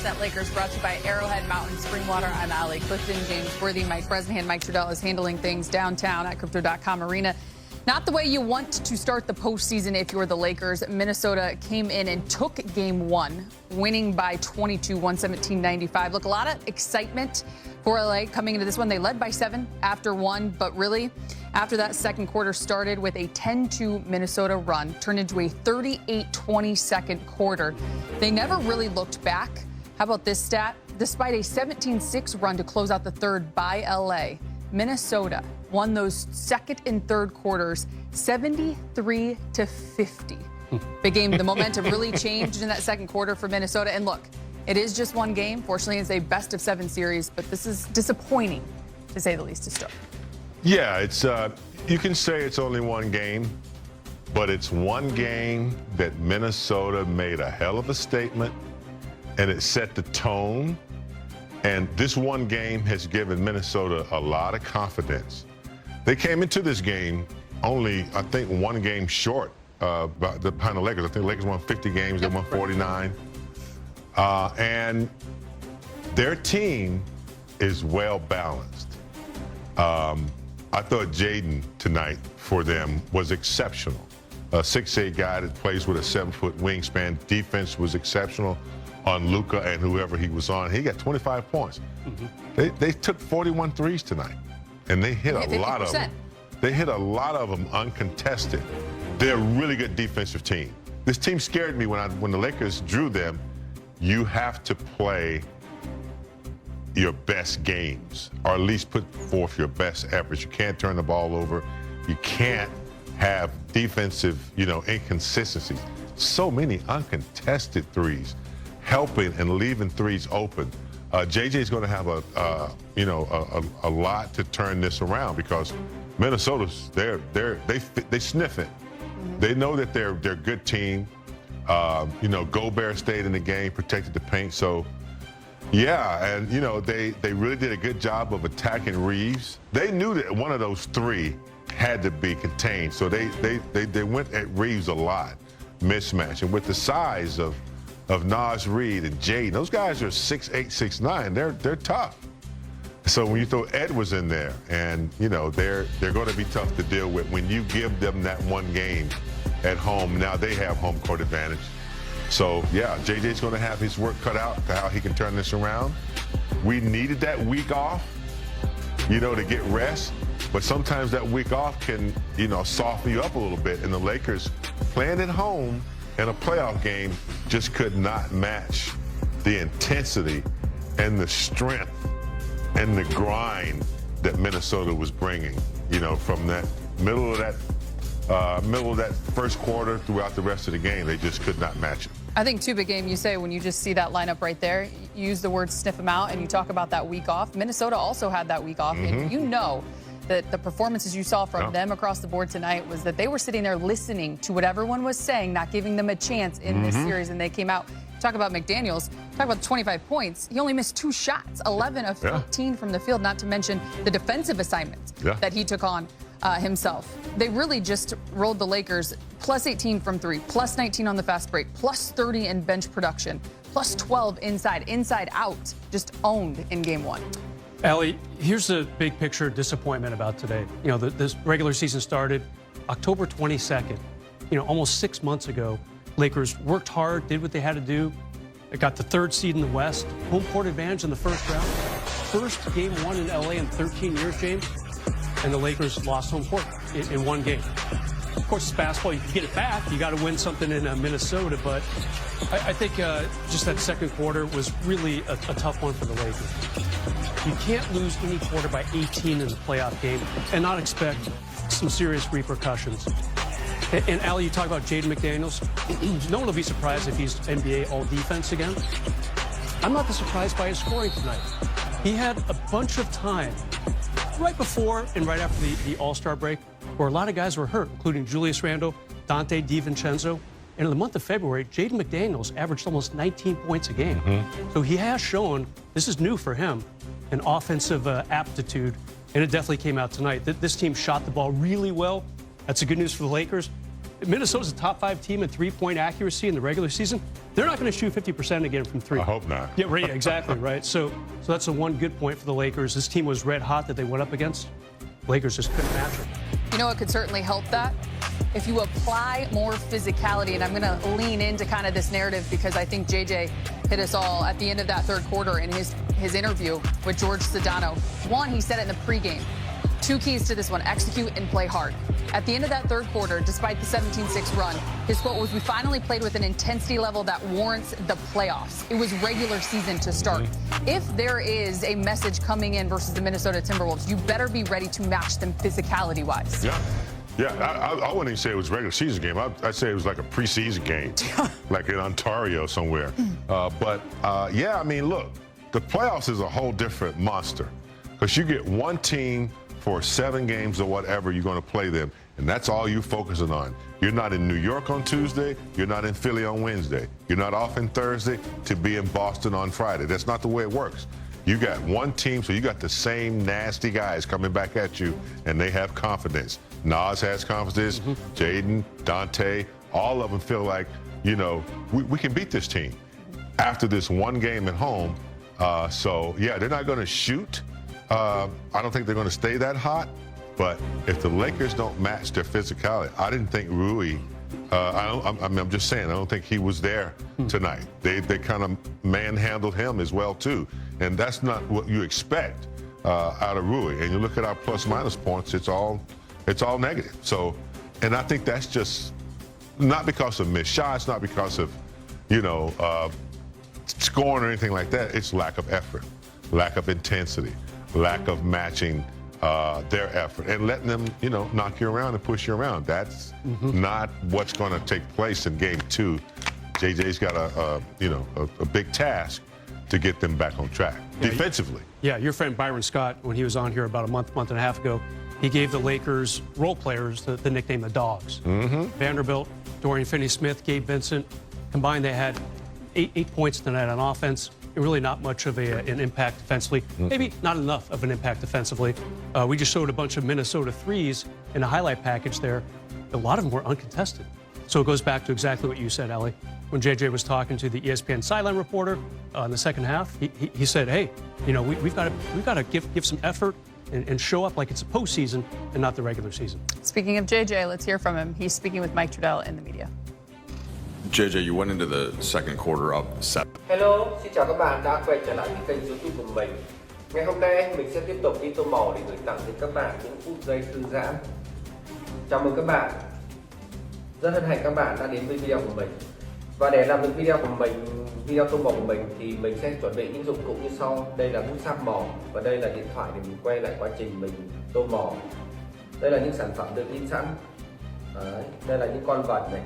That Lakers brought to you by Arrowhead Mountain Springwater. I'm Allie Clifton. James Worthy, Mike Bresnahan, Mike Trudell is handling things downtown at Crypto.com Arena. Not the way you want to start the postseason if you're the Lakers. Minnesota came in and took game one, winning by 22, 117-95. Look, a lot of excitement for LA coming into this one. They led by 7 after 1, but really, after that second quarter started with a 10-2 Minnesota run, turned into a 38-20 second quarter. They never really looked back. How about this stat? Despite a 17-6 run to close out the third by LA, Minnesota won those second and third quarters 73-50. Big game. The momentum really changed in that second quarter for Minnesota. And look, it is just one game. Fortunately, it's a best of 7 series, but this is disappointing, to say the least, to start. Yeah, it's you can say it's only one game, but it's one game that Minnesota made a hell of a statement, and it set the tone. And this one game has given Minnesota a lot of confidence. They came into this game only, I think, one game short behind the Lakers. I think the Lakers won 50 games, they won 49. And their team is well balanced. I thought Jaden tonight for them was exceptional. A 6'8" guy that plays with a 7-foot wingspan. Defense was exceptional on Luka and whoever he was on. He got 25 points. They took 41 threes tonight, and they hit a lot of them. They hit a lot of them uncontested. They're a really good defensive team. This team scared me when the Lakers drew them. You have to play your best games, or at least put forth your best efforts. You can't turn the ball over. You can't have defensive, inconsistencies. So many uncontested threes, helping and leaving threes open. JJ's going to have a lot to turn this around, because Minnesota's they sniff it. They know that they're a good team. Gobert stayed in the game, protected the paint. So, yeah, and they really did a good job of attacking Reeves. They knew that one of those 3 had to be contained, so they went at Reeves a lot, mismatch. And with the size of Naz Reid and Jaden, those guys are 6'8", 6'9". They're tough. So when you throw Edwards in there, and they're going to be tough to deal with when you give them that one game at home. Now they have home court advantage. So yeah, JJ's going to have his work cut out to how he can turn this around. We needed that week off, to get rest. But sometimes that week off can, soften you up a little bit. And the Lakers playing at home in a playoff game just could not match the intensity and the strength and the grind that Minnesota was bringing, from that middle of that first quarter throughout the rest of the game. They just could not match it. I think, too, big game, you say when you just see that lineup right there, you use the word sniff them out, and you talk about that week off. Minnesota also had that week off, and that the performances you saw from them across the board tonight was that they were sitting there listening to what everyone was saying, not giving them a chance in this series, and they came out. Talk about McDaniels, talk about the 25 points. He only missed 2 shots, 11 of 13 from the field, not to mention the defensive assignments that he took on himself. They really just rolled the Lakers plus 18 from 3, plus 19 on the fast break, plus 30 in bench production, plus 12 inside out, just owned in game 1. Allie, here's the big picture disappointment about today. This regular season started October 22nd. Almost 6 months ago. Lakers worked hard, did what they had to do. They got the 3rd seed in the West, home court advantage in the first round. First game 1 in LA in 13 years, James, and the Lakers lost home court in one game. Of course, it's basketball. You can get it back. You got to win something in Minnesota, but I think just that second quarter was really a tough one for the Lakers. You can't lose any quarter by 18 in the playoff game and not expect some serious repercussions. And Allie, you talk about Jaden McDaniels. No one will be surprised if he's NBA all-defense again. I'm not surprised by his scoring tonight. He had a bunch of time right before and right after the All-Star break where a lot of guys were hurt, including Julius Randle, Dante DiVincenzo. And in the month of February, Jaden McDaniels averaged almost 19 points a game. So he has shown, this is new for him, an offensive aptitude, and it definitely came out tonight. This team shot the ball really well. That's the good news for the Lakers. Minnesota's a top 5 team in 3-point accuracy in the regular season. they're not going to shoot 50% again from three. I hope not. Yeah, right, exactly, right. So that's the one good point for the Lakers. This team was red hot that they went up against. Lakers just couldn't match it. You know what could certainly help that? If you apply more physicality, and I'm going to lean into kind of this narrative because I think JJ hit us all at the end of that third quarter in his interview with George Sedano. One, he said it in the pregame. Two keys to this one: execute and play hard. At the end of that third quarter, despite the 17-6 run, his quote was, "We finally played with an intensity level that warrants the playoffs." It was regular season to start. If there is a message coming in versus the Minnesota Timberwolves, you better be ready to match them physicality-wise. Yeah, I wouldn't even say it was a regular season game. I'd say it was like a preseason game, like in Ontario somewhere. Yeah, I mean, look, the playoffs is a whole different monster because you get one team for 7 games or whatever you're going to play them, and that's all you're focusing on. You're not in New York on Tuesday. You're not in Philly on Wednesday. You're not off in Thursday to be in Boston on Friday. That's not the way it works. You got one team, so you got the same nasty guys coming back at you, and they have confidence. Nas has confidence. Jaden, Dante, all of them feel like, you know, we can beat this team after this one game at home. So, yeah, they're not going to shoot. I don't think they're going to stay that hot. But if the Lakers don't match their physicality, I didn't think Rui, I'm just saying, I don't think he was there tonight. They kind of manhandled him as well, too. And that's not what you expect out of Rui. And you look at our plus-minus points, it's all negative. So, and I think that's just not because of missed shots, not because of, you know, scoring or anything like that. It's lack of effort, lack of intensity, lack of matching their effort and letting them, you know, knock you around and push you around. That's not what's going to take place in Game 2. JJ's got a big task to get them back on track defensively. Yeah, your friend Byron Scott, when he was on here about a month and a half ago, he gave the Lakers role players the nickname the Dogs. Vanderbilt, Dorian Finney-Smith, Gabe Vincent, combined they had eight points tonight on offense. Really not much of an impact defensively. Maybe not enough of an impact defensively. We just showed a bunch of Minnesota threes in a highlight package there. A lot of them were uncontested. So it goes back to exactly what you said, Allie. When JJ was talking to the ESPN sideline reporter in the second half, he said, "Hey, you know, we've got to give some effort and show up like it's a postseason and not the regular season." Speaking of JJ, let's hear from him. He's speaking with Mike Trudell in the media. JJ, you went into the second quarter up 7. Hello, xin chào các bạn đã quay trở lại với kênh YouTube của mình. Ngày hôm nay mình sẽ tiếp tục đi tô màu để gửi tặng đến các bạn những phút giây thư giãn. Chào mừng các bạn. Rất hân hạnh các bạn đã đến với video của mình. Và để làm được video của mình, video tô màu của mình thì mình sẽ chuẩn bị những dụng cụ như sau. Đây là bút sáp màu và đây là điện thoại để mình quay lại quá trình mình tô màu. Đây là những sản phẩm được in sẵn. Đấy, đây là những con vật này.